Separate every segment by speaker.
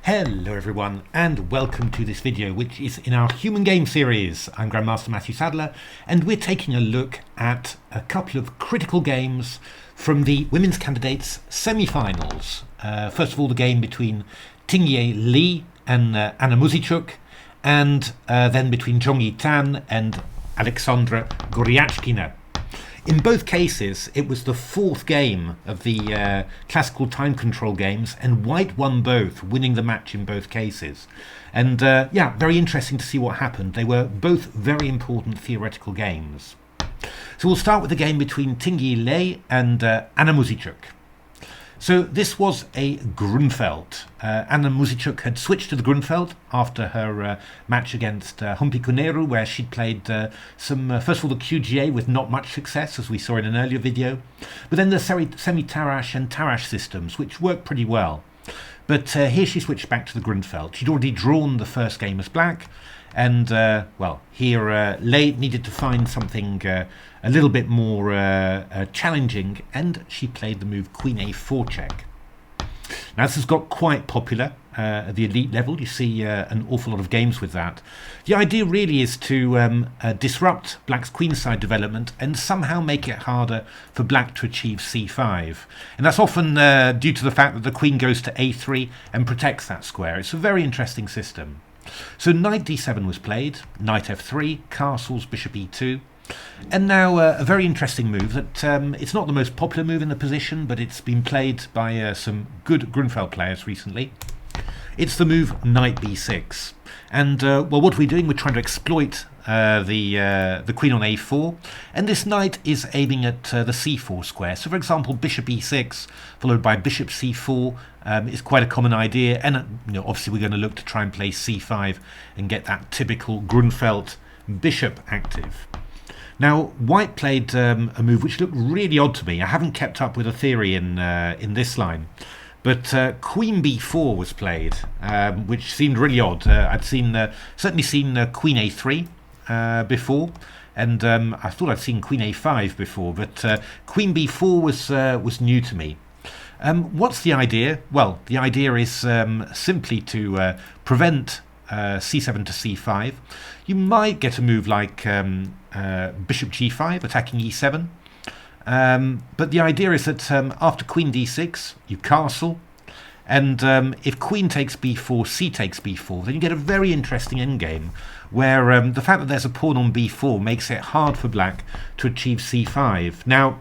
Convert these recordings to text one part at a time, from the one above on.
Speaker 1: Hello everyone and welcome to this video, which is in our Human Game series. I'm Grandmaster Matthew Sadler and we're taking a look at a couple of critical games from the women's candidates semi-finals. First of all, the game between Tingjie Li and Lei-Muzychuk, and then between Zhongyi Tan and Tan-Goryachkina. In both cases, it was the fourth game of the classical time control games, and white won both, winning the match in both cases. And yeah, very interesting to see what happened. They were both very important theoretical games. So we'll start with the game between Tingjie Li and Lei-Muzychuk. So this was a Grunfeld. Lei-Muzychuk had switched to the Grunfeld after her match against Humpi, where she'd played first of all the QGA with not much success, as we saw in an earlier video, but then the semi-Tarrasch and Tarrasch systems, which worked pretty well. But here she switched back to the Grunfeld. She'd already drawn the first game as black, and well, here Lei needed to find something a little bit more challenging, and she played the move Queen A4 check. Now this has got quite popular at the elite level. You see an awful lot of games with that. The idea really is to disrupt black's queenside development and somehow make it harder for black to achieve c5. And that's often due to the fact that the queen goes to a3 and protects that square. It's a very interesting system. So knight d7 was played, knight f3, castles, bishop e2. And now a very interesting move that it's not the most popular move in the position, but it's been played by some good Grunfeld players recently. It's the move knight b6. And well, what are we doing? We're trying to exploit the queen on a4, and this knight is aiming at the c4 square. So for example, bishop e6 followed by bishop c4 is quite a common idea, and you know, obviously we're going to look to try and play c5 and get that typical Grunfeld bishop active. Now white played a move which looked really odd to me. I haven't kept up with a theory in this line, but queen b4 was played, which seemed really odd. I'd certainly seen queen a3 before, and I thought I'd seen queen a5 before, but queen b4 was new to me. What's the idea? Well, the idea is simply to prevent c7 to c5. You might get a move like bishop g5 attacking e7. But the idea is that after queen d6 you castle, and if queen takes b4, c takes b4, then you get a very interesting endgame where the fact that there's a pawn on b4 makes it hard for black to achieve c5. Now,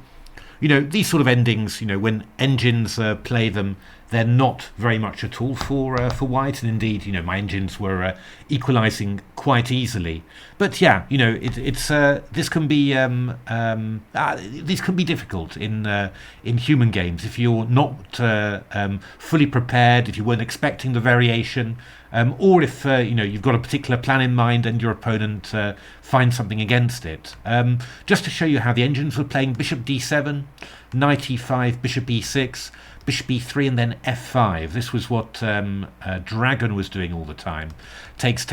Speaker 1: you know, these sort of endings, you know, when engines play them, they're not very much at all for white, and indeed, you know, my engines were equalizing quite easily. But yeah, you know, this can be these can be difficult in human games if you're not fully prepared, if you weren't expecting the variation, or if you know, you've got a particular plan in mind and your opponent finds something against it. Just to show you how the engines were playing: bishop d7, knight e5, bishop e6, bishop e3, and then f5. This was what Dragon was doing all the time. Takes,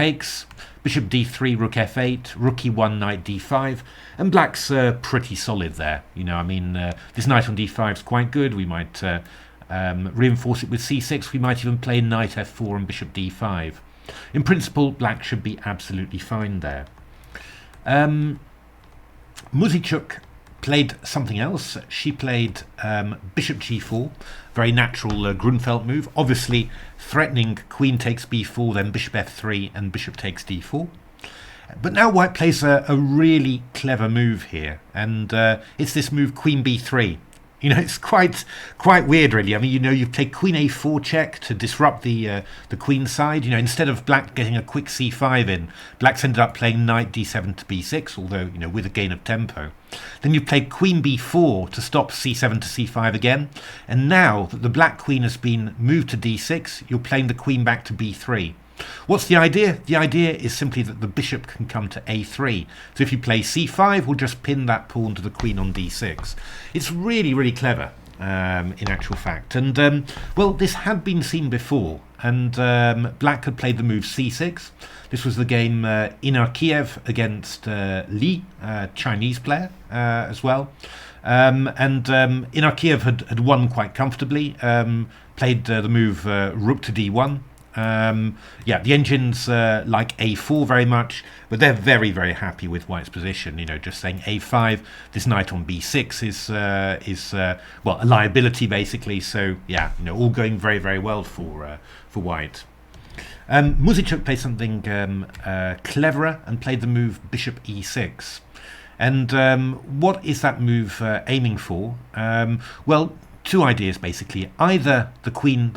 Speaker 1: bishop d3, rook f8, rook e1, knight d5, and black's pretty solid there. You know, I mean, this knight on d5 is quite good. We might reinforce it with c6. We might even play knight f4 and bishop d5. In principle, black should be absolutely fine there. Muzychuk played something else. She played bishop g4, very natural Grunfeld move, obviously threatening queen takes b4, then bishop f3 and bishop takes d4. But now white plays a really clever move here, and it's this move queen b3. You know, it's quite weird, really. I mean, you know, you play queen a4 check to disrupt the queen side. You know, instead of black getting a quick c5 in, black's ended up playing knight d7 to b6, although, you know, with a gain of tempo. Then you play queen b4 to stop c7 to c5 again. And now that the black queen has been moved to d6, you're playing the queen back to b3. What's the idea? The idea is simply that the bishop can come to a3. So if you play c5, we'll just pin that pawn to the queen on d6. It's really, really clever in actual fact. And, well, this had been seen before. And black had played the move c6. This was the game in Kiev against Li, Chinese player as well. And Kiev had won quite comfortably, played the move rook to d1. Yeah, the Engines like a4 very much, but they're very, very happy with white's position. Just saying a5, this knight on b6 is well, a liability basically. So yeah, all going very, very well for white. Muzychuk played something cleverer and played the move bishop e6. And what is that move aiming for? Well, two ideas basically. Either the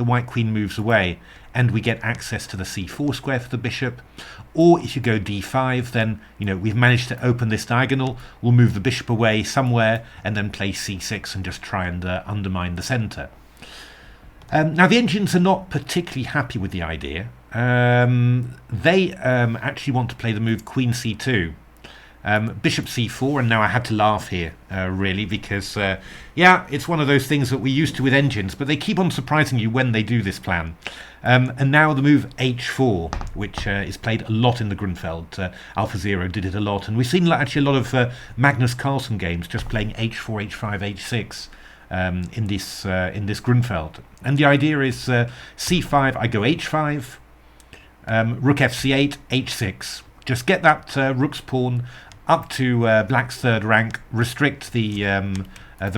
Speaker 1: white queen moves away and we get access to the c4 square for the bishop, or if you go d5, then we've managed to open this diagonal. We'll move the bishop away somewhere and then play c6 and just try and undermine the center. Now the Engines are not particularly happy with the idea. They actually want to play the move queen c2. Bishop c4, and now I had to laugh here, really, because, yeah, it's one of those things that we're used to with Engines, but they keep on surprising you when they do this plan. And now the move h4, which is played a lot in the Grunfeld. AlphaZero did it a lot, and we've seen actually a lot of Magnus Carlsen games just playing h4, h5, h6 in this Grunfeld. And the idea is c5, I go h5, rook fc8, h6. Just get that rook's pawn up to black's third rank, restrict the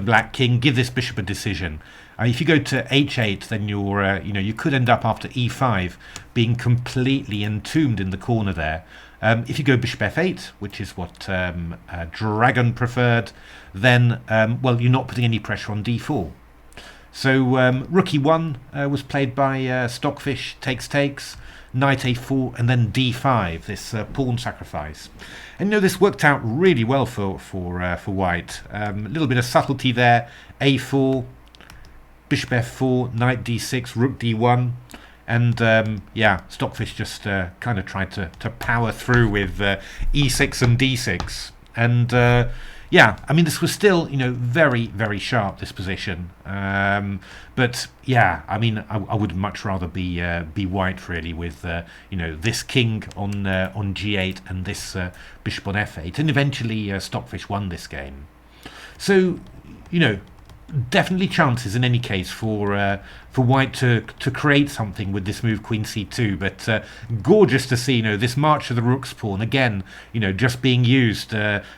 Speaker 1: black king, give this bishop a decision. If you go to h8, then you're you could end up after e5 being completely entombed in the corner there. If you go bishop f8, which is what Dragon preferred, then well, you're not putting any pressure on d4. So rook e1 was played by Stockfish, takes, knight a4, and then d5, this pawn sacrifice. And this worked out really well for white. A little bit of subtlety there. a4, bishop f4, knight d6, rook d1, and yeah, Stockfish just kind of tried to power through with e6 and d6, and yeah, I mean, this was still, very, very sharp, this position. But yeah, I mean, I would much rather be white really with this king on g8 and this bishop on f8, and eventually Stockfish won this game. So definitely chances in any case for white to create something with this move queen c2, but gorgeous to see this march of the rook's pawn again, just being used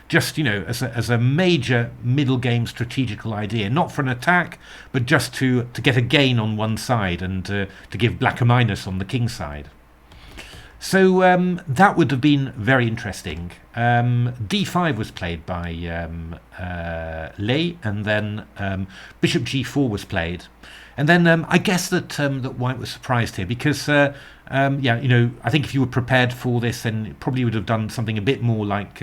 Speaker 1: just as a major middle game strategical idea, not for an attack but just to get a gain on one side and to give black a minus on the king side. So that would have been very interesting. d5 was played by Lei, and then bishop g4 was played. And then I guess that white was surprised here because, yeah, I think if you were prepared for this, then it probably would have done something a bit more like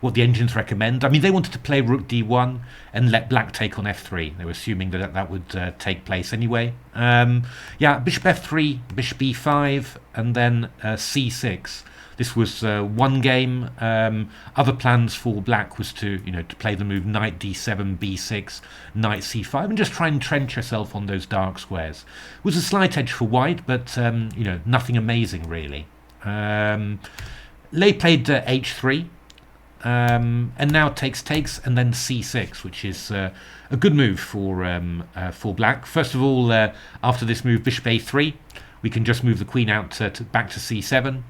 Speaker 1: what the Engines recommend. I mean, they wanted to play rook d1 and let black take on f3. They were assuming that would take place anyway. Yeah, bishop f3, bishop e5, and then c6. This was one game. Other plans for black was to play the move knight d7, b6, knight c5, and just try and entrench yourself on those dark squares. It was a slight edge for white, but nothing amazing really. Lei played h3, and now takes, and then c6, which is a good move for black. First of all, after this move, bishop a3, we can just move the queen out back to c7.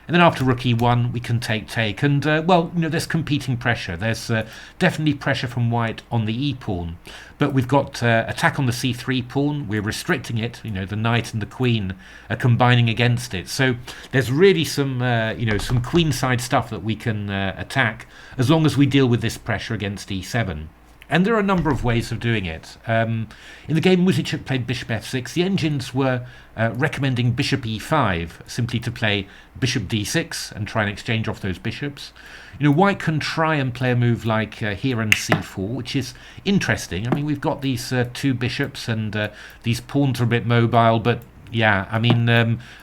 Speaker 1: And then after rook e1, we can take. And, well, there's competing pressure. There's definitely pressure from white on the e-pawn. But we've got attack on the c3 pawn. We're restricting it. The knight and the queen are combining against it. So there's really some, some queenside stuff that we can attack as long as we deal with this pressure against e7. And there are a number of ways of doing it. In the game, Muzychuk played bishop f6. The Engines were recommending bishop e5, simply to play bishop d6 and try and exchange off those bishops. White can try and play a move like here and c4, which is interesting. I mean, we've got these two bishops, and these pawns are a bit mobile, but yeah, I mean,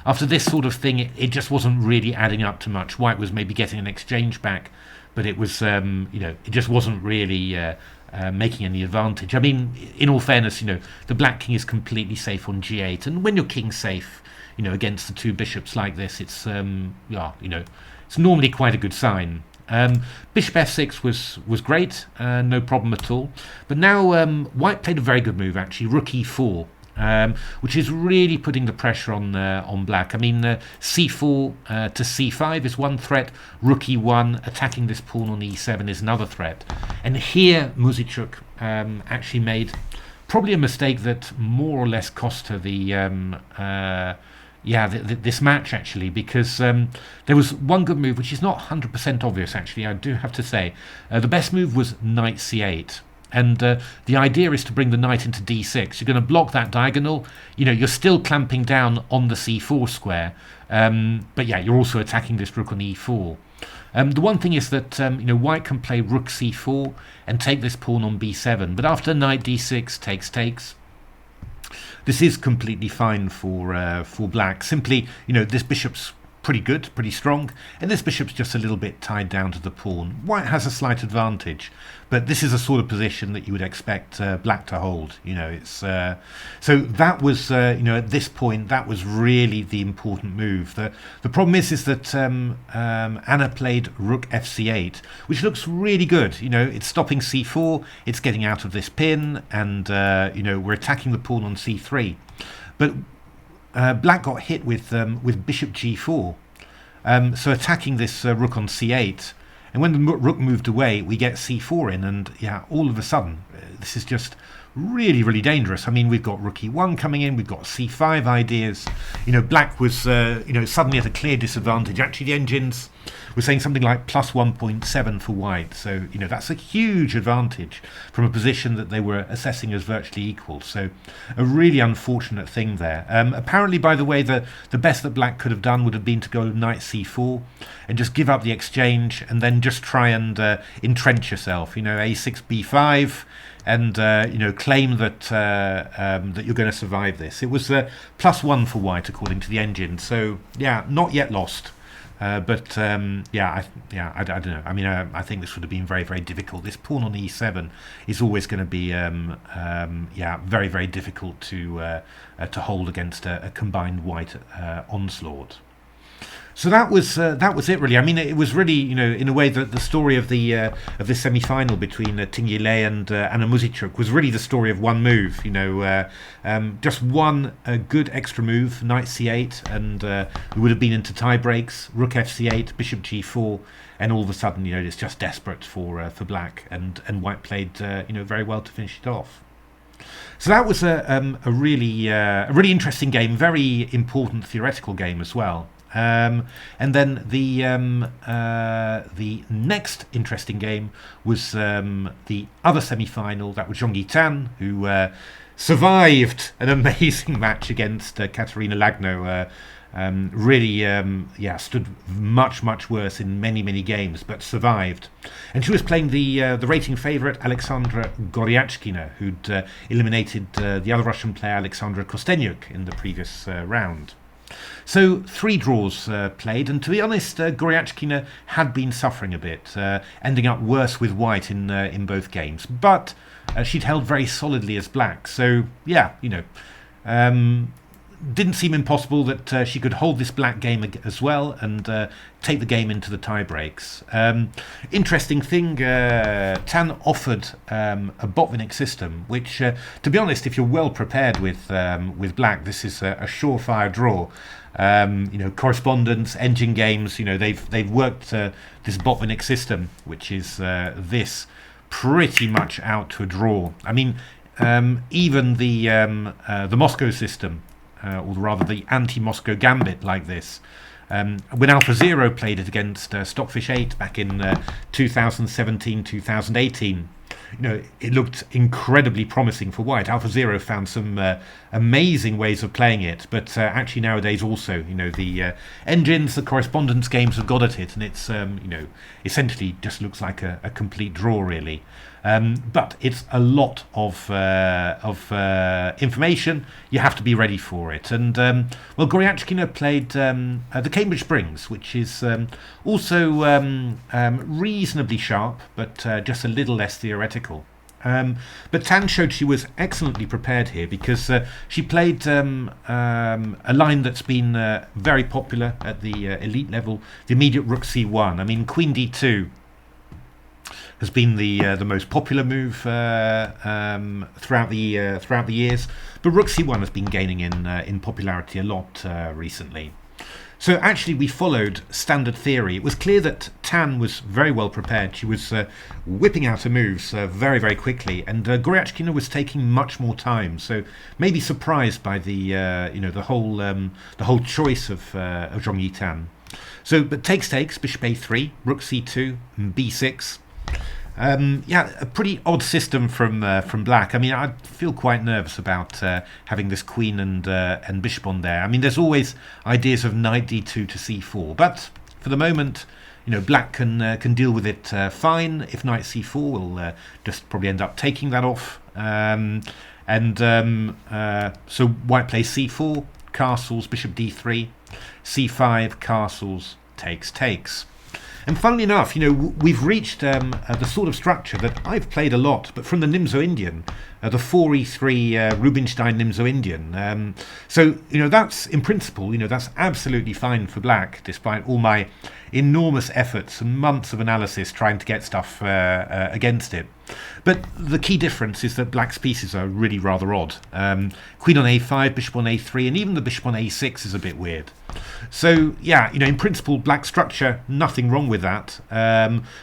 Speaker 1: after this sort of thing, it just wasn't really adding up to much. White was maybe getting an exchange back, but it was, it just wasn't really making any advantage. I mean, in all fairness, the black king is completely safe on g8, and when your king's safe, against the two bishops like this, it's yeah, it's normally quite a good sign. Bishop f6 was great, no problem at all. But now white played a very good move actually, rook e4. which is really putting the pressure on black. I mean, c4 to c5 is one threat. Rook e1 attacking this pawn on e7 is another threat. And here Muzychuk actually made probably a mistake that more or less cost her this match, actually, because there was one good move which is not 100% obvious, actually, I do have to say. The best move was knight c8. And the idea is to bring the knight into d6. You're going to block that diagonal. You know, you're still clamping down on the c4 square. But yeah, you're also attacking this rook on e4. The one thing is that white can play rook c4 and take this pawn on b7. But after knight d6 takes, this is completely fine for black. Simply, this bishop's pretty good, pretty strong, and this bishop's just a little bit tied down to the pawn. White has a slight advantage, but this is a sort of position that you would expect black to hold. It's so that was at this point that was really the important move. The problem is that Anna played rook fc8, which looks really good. It's stopping c4, it's getting out of this pin, and we're attacking the pawn on c3, but black got hit with bishop g4, so attacking this rook on c8, and when the rook moved away, we get c4 in, and yeah, all of a sudden, this is just really, really dangerous. I mean, we've got rook e1 coming in, we've got c5 ideas. Black was suddenly at a clear disadvantage. Actually, the engines were saying something like plus 1.7 for white, so that's a huge advantage from a position that they were assessing as virtually equal. So a really unfortunate thing there. Apparently, by the way, the best that black could have done would have been to go knight c4 and just give up the exchange and then just try and entrench yourself, a6 b5, and claim that that you're going to survive this. It was plus 1 for white according to the engine, so yeah, not yet lost. But I don't know. I mean, I think this would have been very, very difficult. This pawn on e7 is always going to be, very, very difficult to hold against a combined white onslaught. So that was it, really. I mean, it was really, in a way, the story of this semi-final between Tingjie and Anna Muzychuk was really the story of one move. Just one good extra move, knight c8, and we would have been into tie breaks, rook fc8, bishop g4, and all of a sudden, it's just desperate for black, and white played very well to finish it off. So that was a really interesting game, very important theoretical game as well. And then the next interesting game was the other semi-final. That was Zhongyi Tan, who survived an amazing match against Katerina Lagno. Stood much worse in many games, but survived. And she was playing the rating favourite Alexandra Goryachkina, who'd eliminated the other Russian player Alexandra Kostenyuk in the previous round. So 3 draws played, and to be honest, Goryachkina had been suffering a bit, ending up worse with white in both games. But she'd held very solidly as black, so yeah, didn't seem impossible that she could hold this black game as well and take the game into the tie breaks. Interesting thing, Tan offered a Botvinnik system, which, to be honest, if you're well prepared with black, this is a surefire draw. Correspondence, engine games, they've worked this Botvinnik system, which is this, pretty much out to a draw. I mean, even the Moscow system, or rather the anti-Moscow gambit like this, when AlphaZero played it against Stockfish 8 back in 2017, 2018, it looked incredibly promising for white. AlphaZero found some amazing ways of playing it, but actually nowadays also, the engines, the correspondence games have got at it, and it's, essentially just looks like a complete draw, really. But it's a lot of information. You have to be ready for it. And Goryachkina played the Cambridge Springs, which is also reasonably sharp, but just a little less theoretical. But Tan showed she was excellently prepared here, because she played a line that's been very popular at the elite level, the immediate rook c1. I mean, queen d2 has been the most popular move throughout the years, but Rook C1 has been gaining in popularity a lot recently. So actually we followed standard theory. It was clear that Tan was very well prepared. She was whipping out her moves very, very quickly, and Goryachkina was taking much more time. So maybe surprised by the whole choice of Zhongyi Tan. So, but takes, bishop a3, rook c2, and b6. A pretty odd system from black. I mean, I feel quite nervous about having this queen and bishop on there. I mean, there's always ideas of knight d2 to c4, but for the moment, black can deal with it fine. If knight c4, we'll just probably end up taking that off. So white plays c4, castles, bishop d3, c5, castles, takes. And funnily enough, we've reached the sort of structure that I've played a lot, but from the Nimzo-Indian, the 4e3 Rubinstein Nimzo-Indian. So, that's, in principle, that's absolutely fine for black, despite all my enormous efforts and months of analysis trying to get stuff against it. But the key difference is that black's pieces are really rather odd. Queen on a5, bishop on a3, and even the bishop on a6 is a bit weird. So, in principle, black structure, nothing wrong with that.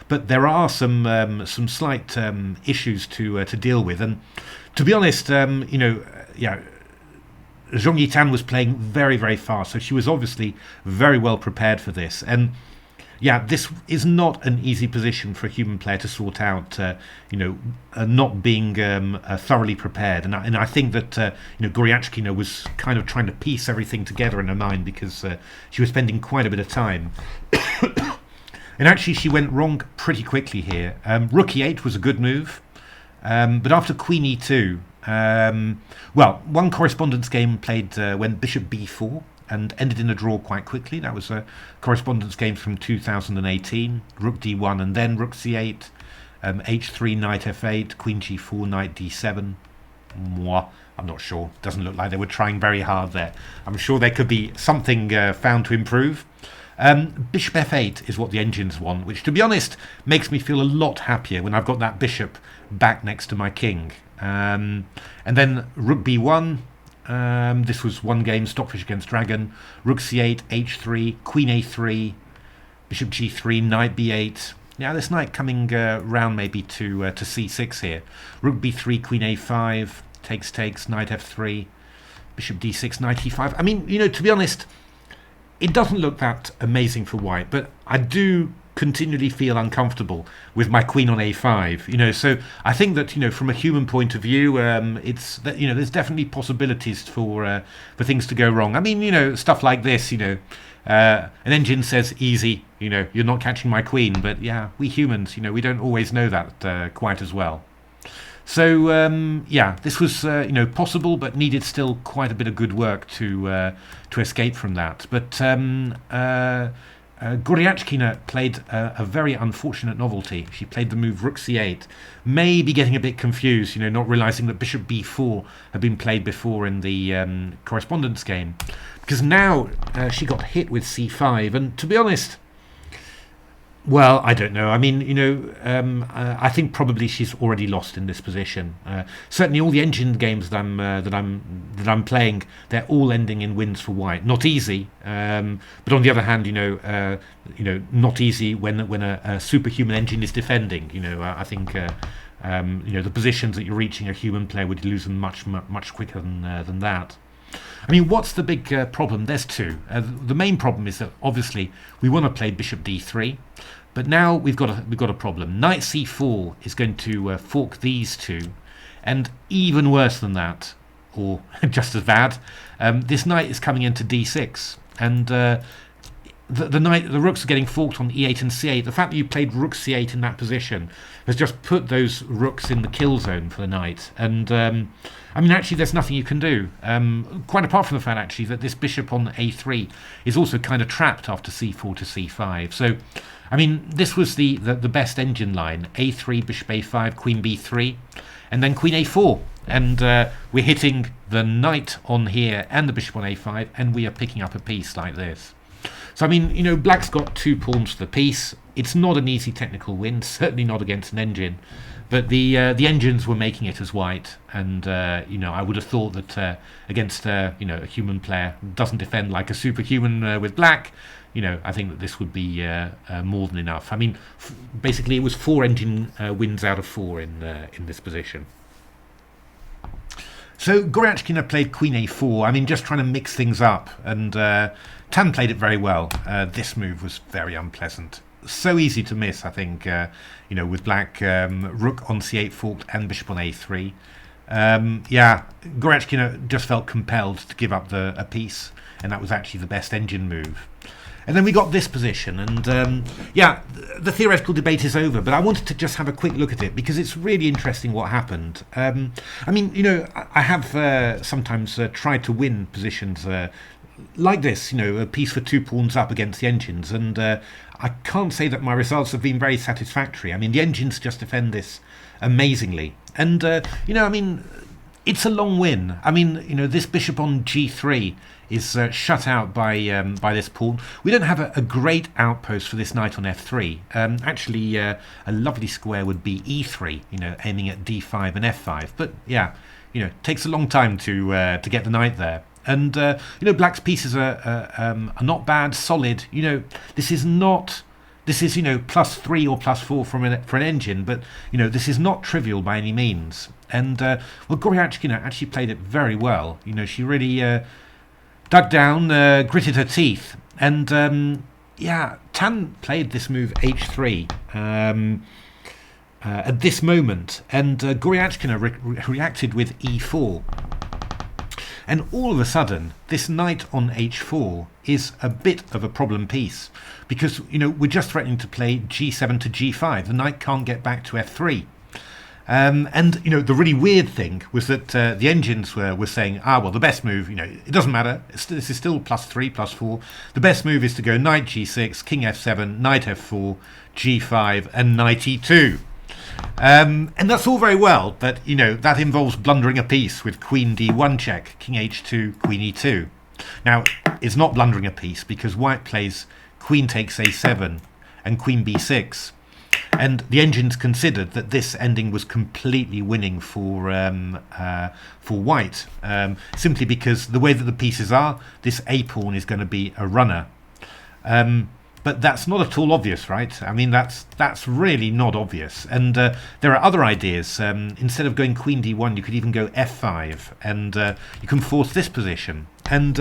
Speaker 1: But there are some slight issues to deal with. And to be honest, Zhongyi Tan was playing very, very fast. So she was obviously very well prepared for this. And this is not an easy position for a human player to sort out, not being thoroughly prepared. And I think that, Goryachkina was kind of trying to piece everything together in her mind because she was spending quite a bit of time. And actually, she went wrong pretty quickly here. Rook e8 was a good move, but after queen e2, one correspondence game played when bishop b4, and ended in a draw quite quickly. That was a correspondence game from 2018. Rook d1 and then rook c8, h3, knight f8, queen g4, knight d7. I'm not sure. Doesn't look like they were trying very hard there. I'm sure there could be something found to improve. Bishop f8 is what the engines want, which, to be honest, makes me feel a lot happier when I've got that bishop back next to my king. And then rook b1. This was one game, Stockfish against Dragon. Rook c8, h3, queen a3, bishop g3, knight b8. Now this knight coming round maybe to c6 here. Rook b3, queen a5, takes, knight f3, bishop d6, knight e5. I mean, to be honest, it doesn't look that amazing for white, but I do continually feel uncomfortable with my queen on a5, so I think that from a human point of view, it's that there's definitely possibilities for things to go wrong. I mean, stuff like this, an engine says easy, you're not catching my queen, but we humans, we don't always know that quite as well. So this was possible, but needed still quite a bit of good work to escape from that. But Goryachkina played a very unfortunate novelty. She played the move rook c8, maybe getting a bit confused, not realizing that bishop b4 had been played before in the correspondence game, because now she got hit with c5. And to be honest, well, I don't know. I mean, I think probably she's already lost in this position. Certainly, all the engine games that I'm playing, they're all ending in wins for white. Not easy, but on the other hand, not easy when a superhuman engine is defending. I think the positions that you're reaching, a human player would lose them much quicker than that. I mean, what's the big problem? There's two. The main problem is that obviously we want to play bishop d3, but now we've got a problem. Knight c4 is going to fork these two, and even worse than that, or just as bad, this knight is coming into d6, and the rooks are getting forked on e8 and c8. The fact that you played rook c8 in that position has just put those rooks in the kill zone for the knight. And I mean, actually, there's nothing you can do. Quite apart from the fact, actually, that this bishop on a3 is also kind of trapped after c4 to c5. So, I mean, this was the best engine line: a3, bishop a5, queen b3, and then queen a4. And we're hitting the knight on here and the bishop on a5, and we are picking up a piece like this. So, I mean, you know, black's got 2 pawns for the piece. It's not an easy technical win, certainly not against an engine. But the engines were making it as white. And, you know, I would have thought that against, you know, a human player who doesn't defend like a superhuman with black, you know, I think that this would be more than enough. I mean, basically it was 4 engine wins out of 4 in this position. So Goryachkina played Queen A4, I mean, just trying to mix things up, and Tan played it very well. This move was very unpleasant. So easy to miss, I think, you know, with black, rook on C8 forked and bishop on A3. Yeah, Goryachkina just felt compelled to give up a piece, and that was actually the best engine move. And then we got this position, and yeah, the theoretical debate is over, but I wanted to just have a quick look at it because it's really interesting what happened. I mean, you know, I have sometimes tried to win positions like this, you know, a piece for 2 pawns up against the engines, and I can't say that my results have been very satisfactory. I mean, the engines just defend this amazingly, and you know, I mean, it's a long win. I mean, you know, this bishop on G3 is shut out by this pawn. We don't have a great outpost for this knight on F3. Actually, a lovely square would be E3, you know, aiming at D5 and F5. But yeah, you know, it takes a long time to get the knight there. And you know, black's pieces are not bad, solid. You know, this is not. This is, you know, +3 or +4 for an engine, but, you know, this is not trivial by any means. And, well, Goryachkina actually played it very well. You know, she really dug down, gritted her teeth. And, yeah, Tan played this move H3 at this moment. And Goryachkina reacted with E4. And all of a sudden, this knight on H4 is a bit of a problem piece because, you know, we're just threatening to play G7 to G5. The knight can't get back to F3. And, you know, the really weird thing was that the engines were saying, well, the best move, you know, it doesn't matter. This is still +3, +4. The best move is to go knight G6, king F7, knight F4, G5, and knight E2. And that's all very well, but, you know, that involves blundering a piece with queen D1 check, king H2, queen E2. Now, it's not blundering a piece because white plays queen takes A7 and queen B6. And the engines considered that this ending was completely winning for white, simply because the way that the pieces are, this A pawn is going to be a runner. But that's not at all obvious, right? I mean, that's really not obvious. And there are other ideas. Instead of going queen d1, you could even go f5, and you can force this position. And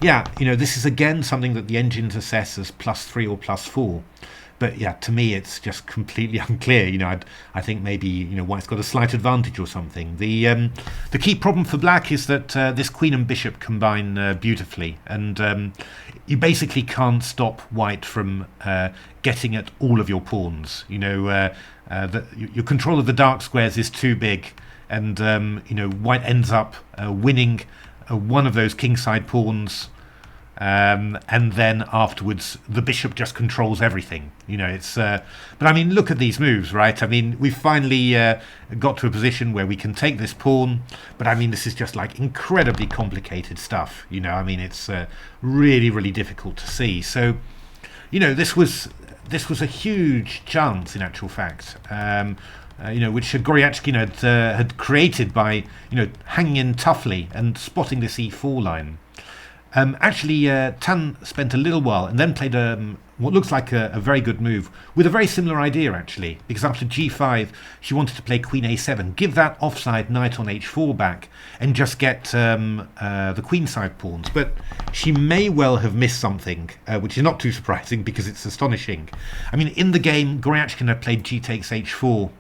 Speaker 1: yeah, you know, this is again something that the engines assess as +3 or +4. But yeah, to me, it's just completely unclear. You know, I think maybe, you know, white's got a slight advantage or something. The key problem for black is that this queen and bishop combine beautifully, and you basically can't stop white from getting at all of your pawns. You know, your control of the dark squares is too big, and you know, white ends up winning one of those kingside pawns. And then afterwards the bishop just controls everything. You know, it's but I mean, look at these moves, right? I mean, we've finally got to a position where we can take this pawn, but I mean, this is just like incredibly complicated stuff. You know, I mean, it's really, really difficult to see. So, you know, this was a huge chance in actual fact. You know, which Goryachkina had created by, you know, hanging in toughly and spotting this e4 line. Actually, Tan spent a little while and then played what looks like a very good move with a very similar idea, actually, because after g5 she wanted to play queen a7, give that offside knight on h4 back and just get the queenside pawns. But she may well have missed something, which is not too surprising because it's astonishing. I mean, in the game, Goryachkina played g takes h4,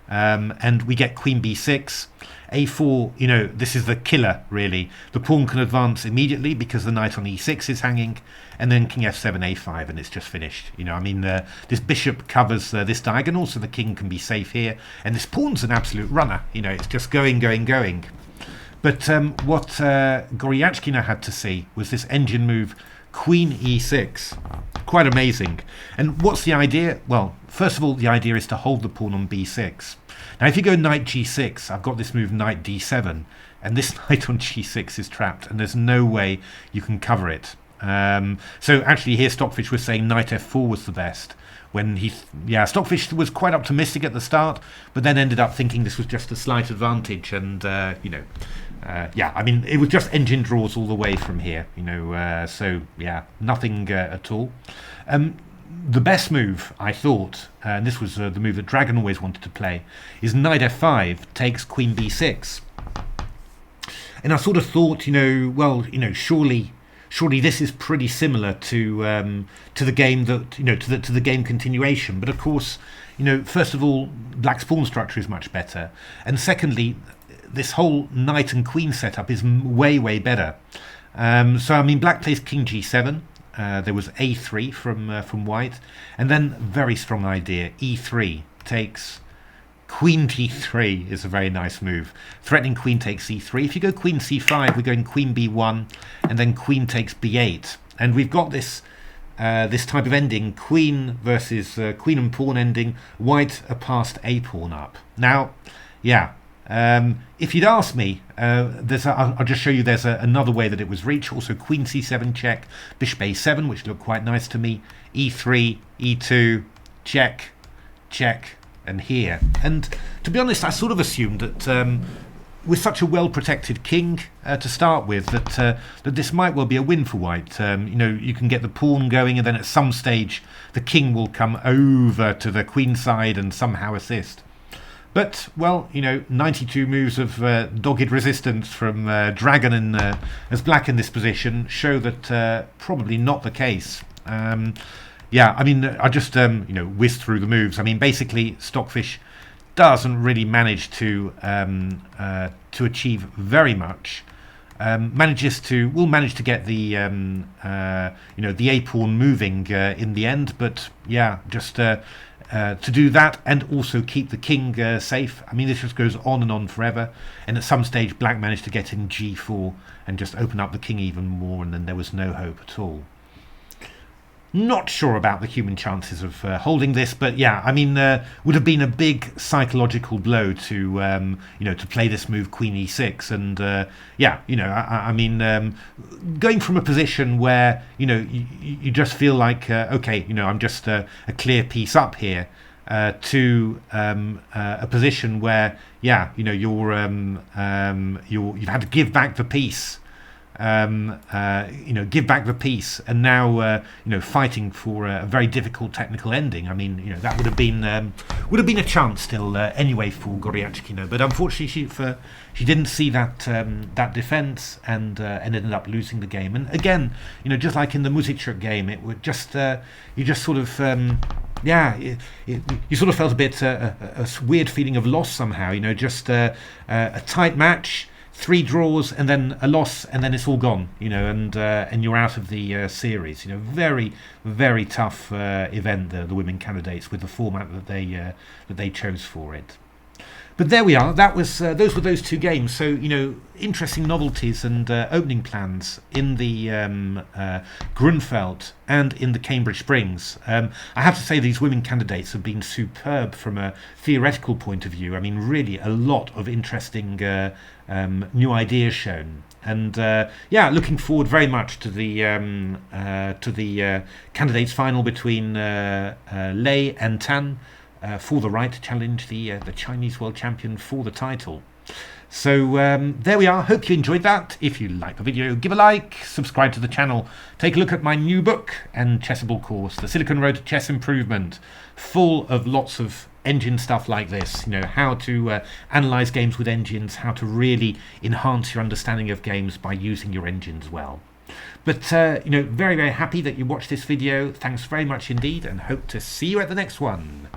Speaker 1: and we get queen b6. A4, you know, this is the killer, really. The pawn can advance immediately because the knight on e6 is hanging, and then king f7, a5, and it's just finished. You know, I mean, this bishop covers this diagonal, so the king can be safe here, and this pawn's an absolute runner. You know, it's just going. But what Goryachkina had to see was this engine move, queen e6. Quite amazing. And what's the idea? Well, first of all, the idea is to hold the pawn on b6. Now, if you go knight g6, I've got this move knight d7, and this knight on g6 is trapped, and there's no way you can cover it. So actually here Stockfish was saying knight f4 was the best. When Stockfish was quite optimistic at the start, but then ended up thinking this was just a slight advantage, and I mean, it was just engine draws all the way from here, so yeah, nothing at all. The best move, I thought, and this was the move that Dragon always wanted to play, is knight f5 takes queen b6. And I sort of thought, surely this is pretty similar to the game that to the game continuation. But of course, first of all, Black's pawn structure is much better, and secondly, this whole knight and queen setup is way better. So I mean, Black plays king g7. There was a3 from White, and then very strong idea, e3 takes. Queen d3 is a very nice move. Threatening queen takes e3. If you go queen c5, we're going queen b1, and then queen takes b8. And we've got this this type of ending, queen versus queen and pawn ending. White are passed a pawn up. Now, yeah, if you'd asked me, I'll just show you there's another way that it was reached. Also queen c7 check, bishop a7, which looked quite nice to me. e3, e2, check, check, and here. And to be honest, I sort of assumed that with such a well-protected king to start with, that this might well be a win for White. You can get the pawn going, and then at some stage the king will come over to the queen side and somehow assist. But, well, 92 moves of dogged resistance from Dragon and as Black in this position show that probably not the case. Yeah, I mean, I just, whizzed through the moves. I mean, basically, Stockfish doesn't really manage to achieve very much. Will manage to get the, the a-pawn moving in the end. But, yeah, just to do that and also keep the king safe. I mean, this just goes on and on forever. And at some stage, Black managed to get in g4 and just open up the king even more, and then there was no hope at all. Not sure about the human chances of holding this, but yeah, I mean, would have been a big psychological blow to to play this move queen e6, and I mean, going from a position where you just feel like okay, I'm just a clear piece up here, to a position where you've had to give back the piece. Give back the piece, and now fighting for a very difficult technical ending. I mean, that would have been a chance still anyway for Goryachkina, but unfortunately she didn't see that defense and ended up losing the game. And again, just like in the Muzychuk game, it would just you just sort of you sort of felt a bit a weird feeling of loss somehow. Just a tight match. 3 draws and then a loss, and then it's all gone, and you're out of the series. Very, very tough event, the women candidates, with the format that they chose for it. But there we are. That was those were those 2 games. So interesting novelties and opening plans in the Grunfeld and in the Cambridge Springs. I have to say these women candidates have been superb from a theoretical point of view. I mean, really a lot of interesting new ideas shown. And looking forward very much to the candidates final between Lei and Tan. For the right to challenge the Chinese world champion for the title. So there we are. Hope you enjoyed that. If you liked the video, give a like, subscribe to the channel, take a look at my new book and Chessable course, The Silicon Road to Chess Improvement, full of lots of engine stuff like this. How to analyze games with engines, how to really enhance your understanding of games by using your engines well. But very, very happy that you watched this video. Thanks very much indeed, and hope to see you at the next one.